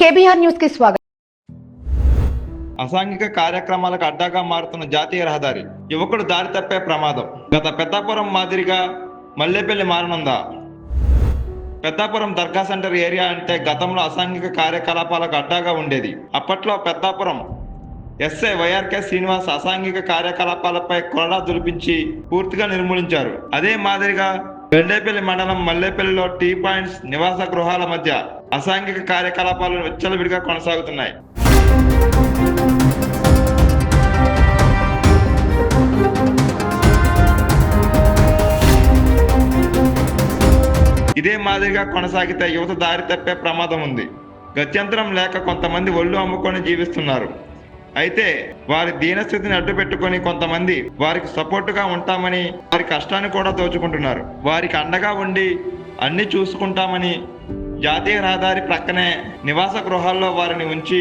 KBR news కి స్వాగతం. అసాంఘిక కార్యక్రమాలకు అడ్డాగా మారుతున్న జాతీయ రహదారి, యువకుడు దారి తప్పే ప్రమాదం. గత పెద్దాపురం మాదిరిగా మల్లేపల్లి మారనుందా? పెద్దాపురం దర్గా సెంటర్ ఏరియా అంటే గతంలో అసాంఘిక కార్యకలాపాలకు అడ్డాగా ఉండేది. అప్పట్లో పెద్దాపురం ఎస్ఐ వైఆర్కే శ్రీనివాస్ అసాంఘిక కార్యకలాపాలపై కొరడా దులిపించి పూర్తిగా నిర్మూలించారు. అదే మాదిరిగా గండేపల్లి మండలం మల్లేపల్లిలో టీ పాయింట్స్, నివాస గృహాల మధ్య అసాంఘిక కార్యకలాపాలు విచ్చలవిడిగా కొనసాగుతున్నాయి. ఇదే మాదిరిగా కొనసాగితే యువత దారి తప్పే ప్రమాదం ఉంది. గత్యంతరం లేక కొంతమంది ఒళ్ళు అమ్ముకొని జీవిస్తున్నారు. అయితే వారి దీనస్థితిని అడ్డు పెట్టుకొని కొంతమంది వారికి సపోర్టుగా ఉంటామని వారి కష్టాన్ని కూడా దోచుకుంటున్నారు. వారికి అండగా ఉండి అన్ని చూసుకుంటామని జాతీయ రహదారి ప్రక్కనే నివాస గృహాల్లో వారిని ఉంచి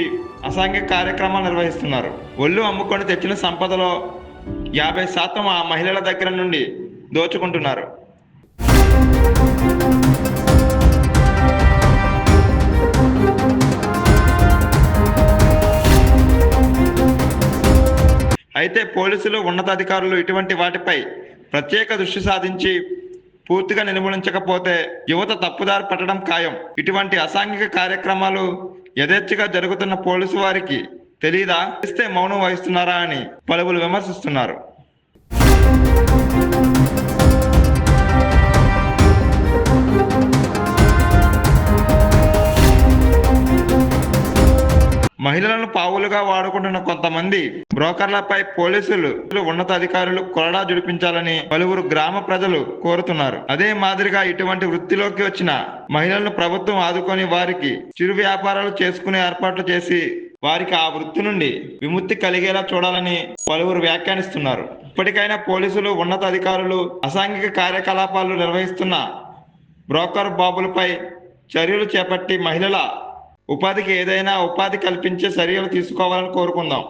అసాంఘిక కార్యక్రమాలు నిర్వహిస్తున్నారు. ఒళ్ళు అమ్ముకొని తెచ్చిన సంపదలో 50% ఆ మహిళల దగ్గర నుండి దోచుకుంటున్నారు. అయితే పోలీసులు, ఉన్నతాధికారులు ఇటువంటి వాటిపై ప్రత్యేక దృష్టి సాధించి పూర్తిగా నిర్మూలించకపోతే యువత తప్పుదారి పట్టడం ఖాయం. ఇటువంటి అసాంఘిక కార్యక్రమాలు యథేచ్ఛగా జరుగుతున్న పోలీసు వారికి తెలీదా? ఇస్తే మౌనం వహిస్తున్నారా అని పలువురు విమర్శిస్తున్నారు. మహిళలను పావులుగా వాడుకుంటున్న కొంతమంది బ్రోకర్లపై పోలీసులు, ఉన్నతాధికారులు కొరడా జుడిపించాలని పలువురు గ్రామ ప్రజలు కోరుతున్నారు. అదే మాదిరిగా ఇటువంటి వృత్తిలోకి వచ్చిన మహిళలను ప్రభుత్వం ఆదుకొని వారికి చిరు వ్యాపారాలు చేసుకునే ఏర్పాట్లు చేసి వారికి ఆ వృత్తి నుండి విముక్తి కలిగేలా చూడాలని పలువురు వ్యాఖ్యానిస్తున్నారు. ఇప్పటికైనా పోలీసులు, ఉన్నతాధికారులు అసాంఘిక కార్యకలాపాలు నిర్వహిస్తున్న బ్రోకర్ బాబులపై చర్యలు చేపట్టి మహిళల ఉపాధికి ఏదైనా ఉపాధి కల్పించే చర్యలు తీసుకోవాలని కోరుకుందాం.